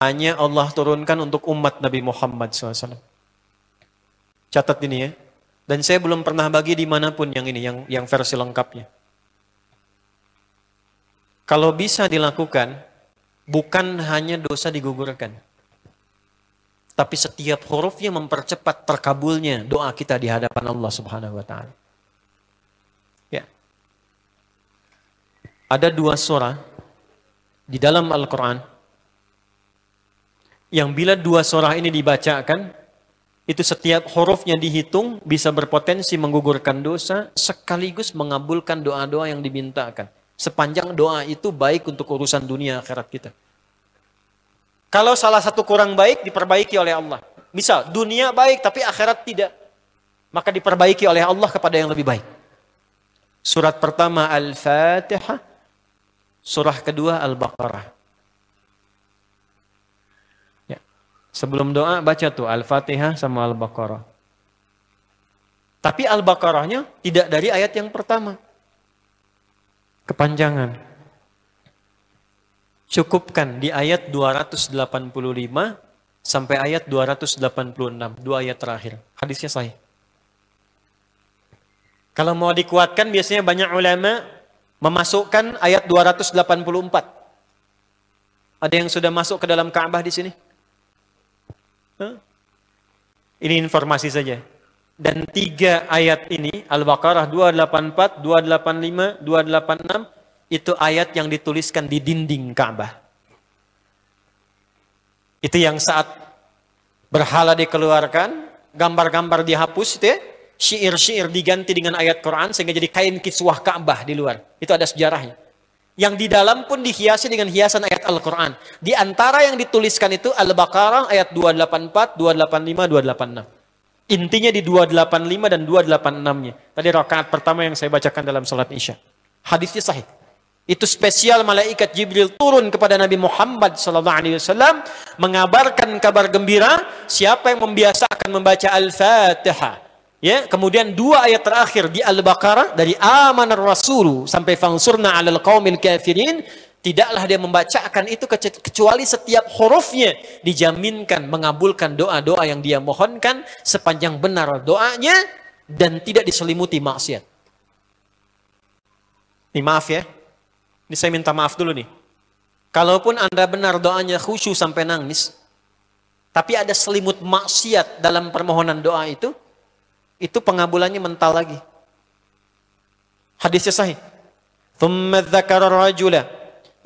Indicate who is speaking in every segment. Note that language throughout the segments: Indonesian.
Speaker 1: hanya Allah turunkan untuk umat Nabi Muhammad SAW. Catat ini ya. Dan saya belum pernah bagi dimanapun yang ini, yang versi lengkapnya. Kalau bisa dilakukan, bukan hanya dosa digugurkan, tapi setiap hurufnya mempercepat terkabulnya doa kita di hadapan Allah Subhanahu wa Ta'ala. Ya. Ada 2 surah di dalam Al-Quran yang bila 2 surah ini dibacakan, itu setiap hurufnya dihitung bisa berpotensi menggugurkan dosa sekaligus mengabulkan doa-doa yang dimintakan. Sepanjang doa itu baik untuk urusan dunia akhirat kita. Kalau salah satu kurang baik diperbaiki oleh Allah. Misal dunia baik tapi akhirat tidak, maka diperbaiki oleh Allah kepada yang lebih baik. Surat pertama Al-Fatihah, surah kedua Al-Baqarah. Sebelum doa baca tuh Al-Fatihah sama Al-Baqarah. Tapi Al-Baqarahnya tidak dari ayat yang pertama. Kepanjangan. Cukupkan di ayat 285 sampai ayat 286. 2 ayat terakhir. Hadisnya sahih. Kalau mau dikuatkan biasanya banyak ulama memasukkan ayat 284. Ada yang sudah masuk ke dalam Ka'bah di sini? Ini informasi saja. Dan 3 ayat ini, Al-Baqarah 284, 285, 286, itu ayat yang dituliskan di dinding Ka'bah. Itu yang saat berhala dikeluarkan, gambar-gambar dihapus, itu ya, syair-syair diganti dengan ayat Quran, sehingga jadi kain kiswah Ka'bah di luar. Itu ada sejarahnya. Yang di dalam pun dihiasi dengan hiasan ayat Al-Quran. Di antara yang dituliskan itu Al-Baqarah ayat 284, 285, 286. Intinya di 285 dan 286-nya. Tadi rakaat pertama yang saya bacakan dalam salat Isya. Hadisnya sahih. Itu spesial malaikat Jibril turun kepada Nabi Muhammad SAW mengabarkan kabar gembira siapa yang membiasakan membaca Al-Fatihah. Ya, kemudian 2 ayat terakhir di Al-Baqarah dari amanar rasulu sampai fangsurna 'alal qaumil kafirin, tidaklah dia membacakan itu kecuali setiap hurufnya dijaminkan mengabulkan doa-doa yang dia mohonkan sepanjang benar doanya dan tidak diselimuti maksiat. Ini maaf ya. Ini saya minta maaf dulu nih. Kalaupun Anda benar doanya khusyuk sampai nangis, tapi ada selimut maksiat dalam permohonan doa itu pengabulannya mental lagi. Hadisnya sahih. Thumma dzakara ar-rajula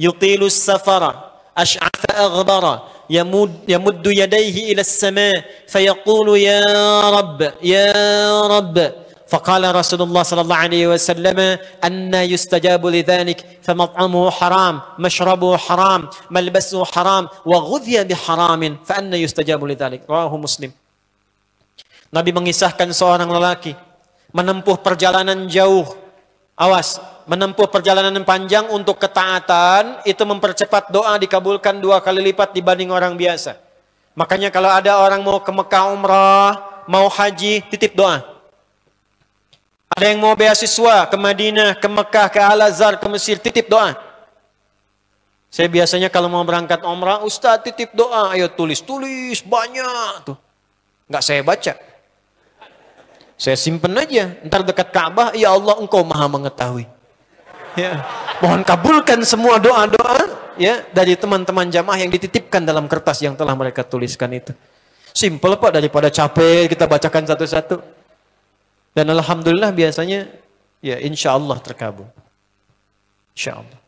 Speaker 1: yutilu as-safara ash'atha aghbara yamuddu yadayhi ila as-sama' fayaqulu ya rabb faqala Rasulullah sallallahu alaihi wasallam anna yustajabu lidzalik famat'amuhu haram mashrabuhu haram malbasuhu haram wa ghudhiya biharamin fa anna yustajabu lidzalik. Rawahu Muslim. Nabi mengisahkan seorang lelaki menempuh perjalanan jauh. Awas, menempuh perjalanan panjang untuk ketaatan itu mempercepat doa dikabulkan 2 kali lipat dibanding orang biasa. Makanya kalau ada orang mau ke Mekah umrah, mau haji, titip doa. Ada yang mau beasiswa ke Madinah, ke Mekah, ke Al-Azhar, ke Mesir, titip doa. Saya biasanya kalau mau berangkat umrah, Ustaz titip doa, ayo tulis banyak tuh. Nggak saya baca. Saya simpen aja, ntar dekat Ka'bah, ya Allah engkau maha mengetahui. Ya. Mohon kabulkan semua doa-doa ya dari teman-teman jamaah yang dititipkan dalam kertas yang telah mereka tuliskan itu. Simple Pak, daripada capek kita bacakan satu-satu. Dan alhamdulillah biasanya ya insya Allah terkabul. Insya Allah.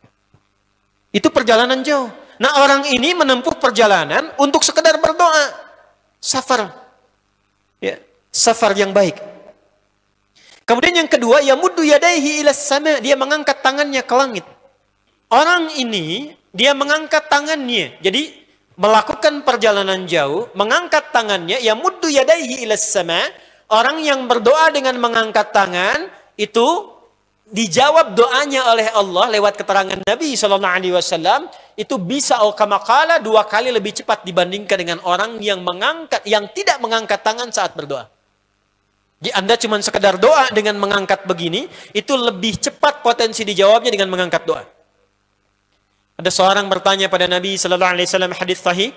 Speaker 1: Itu perjalanan jauh. Nah orang ini menempuh perjalanan untuk sekedar berdoa. Safar. Ya, safar yang baik. Kemudian yang kedua, yamuddu yadaihi ilas sama, dia mengangkat tangannya ke langit. Orang ini dia mengangkat tangannya. Jadi melakukan perjalanan jauh, mengangkat tangannya, yamuddu yadaihi ilas sama. Orang yang berdoa dengan mengangkat tangan itu dijawab doanya oleh Allah lewat keterangan Nabi SAW itu bisa kamakala 2 kali lebih cepat dibandingkan dengan orang yang tidak mengangkat tangan saat berdoa. Jadi Anda cuma sekedar doa dengan mengangkat begini, itu lebih cepat potensi dijawabnya dengan mengangkat doa. Ada seorang bertanya pada Nabi SAW, hadis sahih,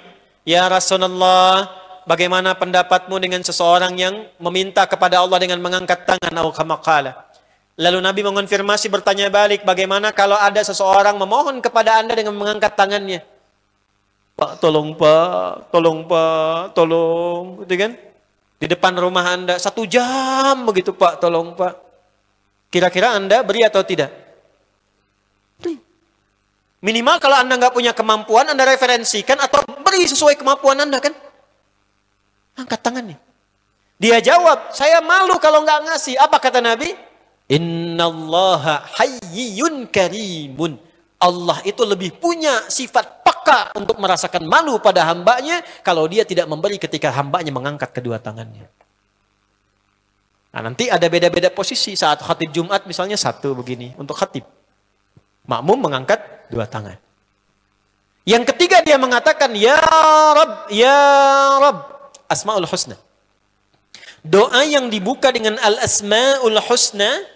Speaker 1: Ya Rasulullah, bagaimana pendapatmu dengan seseorang yang meminta kepada Allah dengan mengangkat tangan atau kama qala? Lalu Nabi mengonfirmasi bertanya balik, bagaimana kalau ada seseorang memohon kepada Anda dengan mengangkat tangannya? Pak, tolong Pak, tolong Pak, tolong, gitu kan? Di depan rumah Anda 1 jam begitu Pak, tolong Pak. Kira-kira Anda beri atau tidak? Beri. Minimal kalau Anda nggak punya kemampuan, Anda referensikan atau beri sesuai kemampuan Anda kan? Angkat tangannya. Dia jawab, saya malu kalau nggak ngasih. Apa kata Nabi? Innallaha hayyun karimun. Allah itu lebih punya sifat peka untuk merasakan malu pada hambanya kalau dia tidak memberi ketika hambanya mengangkat kedua tangannya. Nah, nanti ada beda-beda posisi saat khatib Jumat misalnya 1 begini untuk khatib. Makmum mengangkat 2 tangan. Yang ketiga dia mengatakan, Ya Rabb, Ya Rabb. Asma'ul Husna. Doa yang dibuka dengan Al-Asma'ul Husna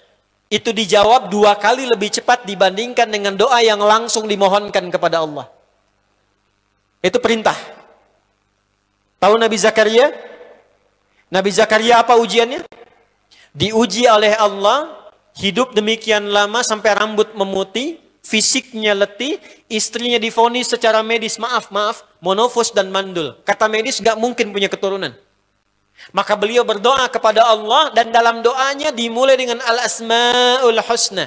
Speaker 1: itu dijawab 2 kali lebih cepat dibandingkan dengan doa yang langsung dimohonkan kepada Allah. Itu perintah. Tahu Nabi Zakaria? Nabi Zakaria apa ujiannya? Diuji oleh Allah, hidup demikian lama sampai rambut memutih, fisiknya letih, istrinya divonis secara medis, maaf, monofos dan mandul. Kata medis gak mungkin punya keturunan. Maka beliau berdoa kepada Allah dan dalam doanya dimulai dengan Al-Asma'ul Husna.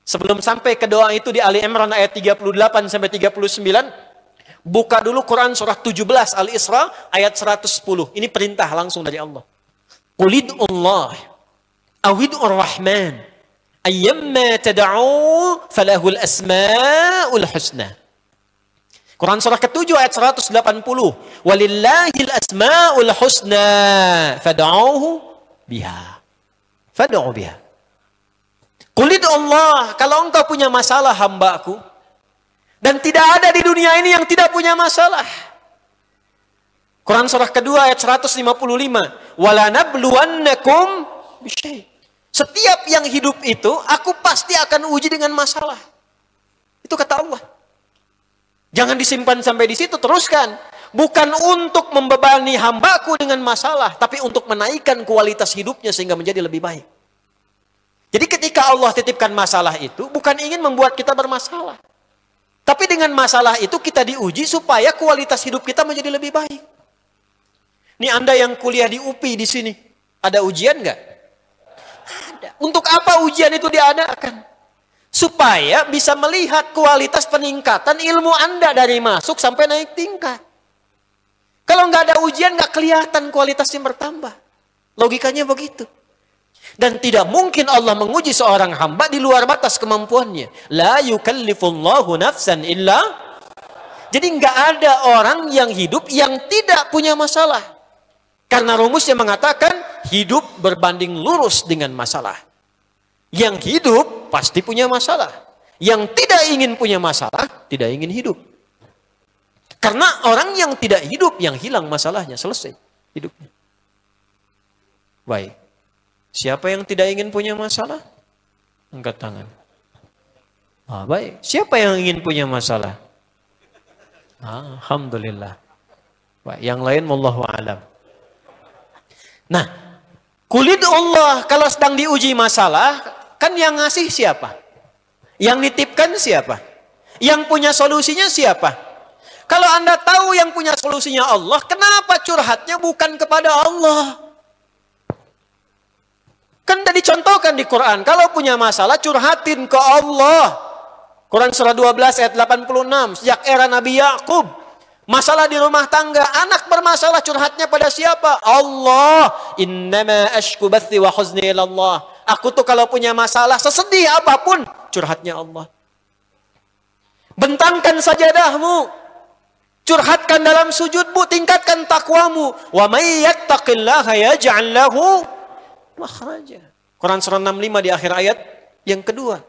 Speaker 1: Sebelum sampai ke doa itu di Ali Imran ayat 38 sampai 39, buka dulu Quran surah 17 Al-Isra ayat 110. Ini perintah langsung dari Allah. Qulidullah awid'ur rahman ayyamma tad'u falahul asma'ul husna. Quran surah ke-7 ayat 180. Walillahil asma'ul husna fad'uhu biha. Fad'u biha. Qulid Allah, kalau engkau punya masalah hambaku, dan tidak ada di dunia ini yang tidak punya masalah. Quran surah kedua ayat 155. Wala nabluwannakum bisyai. Setiap yang hidup itu, aku pasti akan uji dengan masalah. Itu kata Allah. Jangan disimpan sampai di situ, teruskan. Bukan untuk membebani hambaku dengan masalah, tapi untuk menaikkan kualitas hidupnya sehingga menjadi lebih baik. Jadi ketika Allah titipkan masalah itu, bukan ingin membuat kita bermasalah. Tapi dengan masalah itu kita diuji supaya kualitas hidup kita menjadi lebih baik. Ini Anda yang kuliah di UPI di sini, ada ujian nggak? Ada. Untuk apa ujian itu diadakan? Supaya bisa melihat kualitas peningkatan ilmu Anda dari masuk sampai naik tingkat. Kalau nggak ada ujian, nggak kelihatan kualitasnya bertambah. Logikanya begitu. Dan tidak mungkin Allah menguji seorang hamba di luar batas kemampuannya. La yukallifullahu nafsan illa. Jadi nggak ada orang yang hidup yang tidak punya masalah. Karena rumusnya mengatakan hidup berbanding lurus dengan masalah. Yang hidup pasti punya masalah. Yang tidak ingin punya masalah, tidak ingin hidup. Karena orang yang tidak hidup, yang hilang masalahnya, selesai hidupnya. Baik. Siapa yang tidak ingin punya masalah? Angkat tangan. Ah, baik. Siapa yang ingin punya masalah? Alhamdulillah. Baik. Yang lain, wallahu a'lam. Nah, kulit Allah kalau sedang diuji masalah, kan yang ngasih siapa? Yang nitipkan siapa? Yang punya solusinya siapa? Kalau Anda tahu yang punya solusinya Allah, kenapa curhatnya bukan kepada Allah? Kan tadi dicontohkan di Quran, kalau punya masalah curhatin ke Allah. Quran surah 12 ayat 86, sejak era Nabi Yakub, masalah di rumah tangga, anak bermasalah curhatnya pada siapa? Allah. Innama ashku bathi wa huzni ilallah. Aku tuh kalau punya masalah, sesedih apapun, curhatnya Allah. Bentangkan sajadahmu, curhatkan dalam sujudmu, tingkatkan takwamu. Wa may yattaqillaha yaj'al lahu makhraja. Quran surah 65 di akhir ayat yang kedua.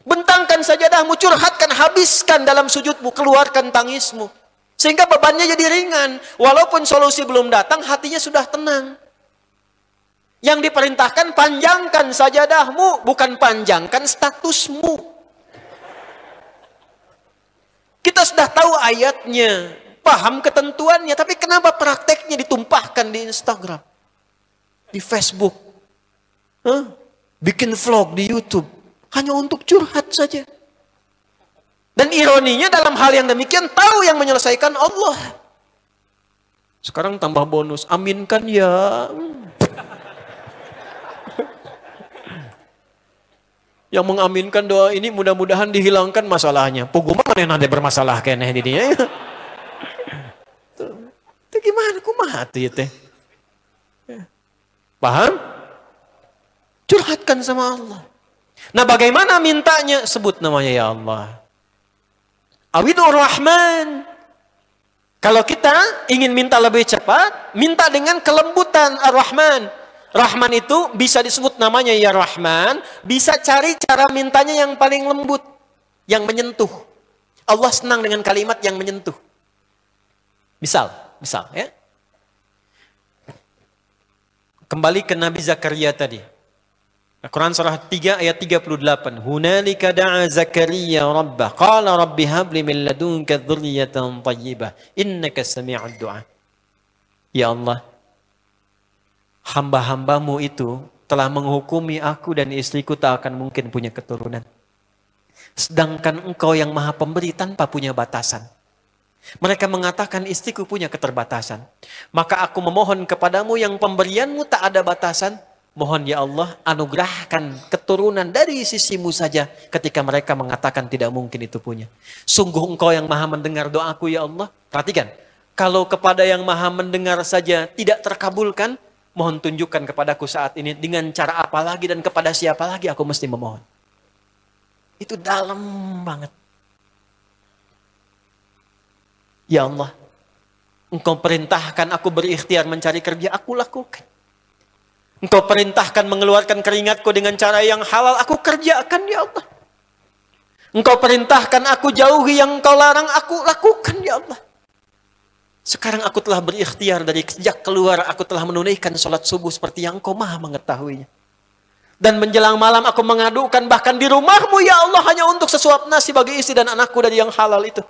Speaker 1: Bentangkan sajadahmu, curhatkan, habiskan dalam sujudmu, keluarkan tangismu. Sehingga bebannya jadi ringan. Walaupun solusi belum datang, hatinya sudah tenang. Yang diperintahkan panjangkan sajadahmu, bukan panjangkan statusmu. Kita sudah tahu ayatnya. paham ketentuannya, tapi kenapa prakteknya ditumpahkan di Instagram, di Facebook, bikin vlog di YouTube, hanya untuk curhat saja. Dan ironinya dalam hal yang demikian, tahu yang menyelesaikan Allah. Sekarang tambah bonus, aminkan ya. Yang mengaminkan doa ini mudah-mudahan dihilangkan masalahnya. Puguma mana yang ada bermasalah kayaknya di dia. Itu gimana kumaha tuh teh? Paham? Curhatkan sama Allah. Nah, bagaimana mintanya? Sebut namanya ya Allah. Awidur Rahman. Kalau kita ingin minta lebih cepat, minta dengan kelembutan Ar-Rahman. Rahman itu bisa disebut namanya ya Rahman, bisa cari cara mintanya yang paling lembut, yang menyentuh. Allah senang dengan kalimat yang menyentuh. Misal ya. Kembali ke Nabi Zakaria tadi. Al-Quran surah 3 ayat 38. Hunalika da'a Zakaria rabbah. Qala rabbi habli min ladunka dzurriyyatan thayyibah. Innaka sami'ud du'a. Ya Allah, hamba-hambamu itu telah menghukumi aku dan istriku tak akan mungkin punya keturunan. Sedangkan engkau yang maha pemberi tanpa punya batasan. Mereka mengatakan istriku punya keterbatasan. Maka aku memohon kepadamu yang pemberianmu tak ada batasan. Mohon ya Allah anugerahkan keturunan dari sisimu saja ketika mereka mengatakan tidak mungkin itu punya. Sungguh engkau yang maha mendengar doaku ya Allah. Perhatikan, kalau kepada yang maha mendengar saja tidak terkabulkan, mohon tunjukkan kepadaku saat ini dengan cara apa lagi dan kepada siapa lagi aku mesti memohon. Itu dalam banget. Ya Allah, engkau perintahkan aku berikhtiar mencari kerja, aku lakukan. Engkau perintahkan mengeluarkan keringatku dengan cara yang halal, aku kerjakan ya Allah. Engkau perintahkan aku jauhi yang engkau larang, aku lakukan ya Allah. Sekarang aku telah berikhtiar dari sejak keluar, aku telah menunaikan sholat subuh seperti yang engkau maha mengetahuinya. Dan menjelang malam aku mengadukan bahkan di rumahmu ya Allah hanya untuk sesuap nasi bagi istri dan anakku dari yang halal itu.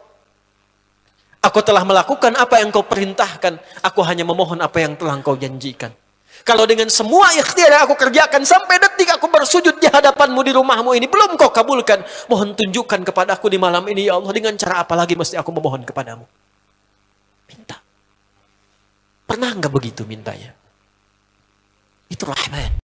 Speaker 1: Aku telah melakukan apa yang engkau perintahkan, aku hanya memohon apa yang telah engkau janjikan. Kalau dengan semua ikhtiar yang aku kerjakan sampai detik aku bersujud di hadapanmu di rumahmu ini belum kau kabulkan, mohon tunjukkan kepada aku di malam ini ya Allah dengan cara apa lagi mesti aku memohon kepadamu. Minta. Pernah enggak begitu mintanya? Itu Rahman.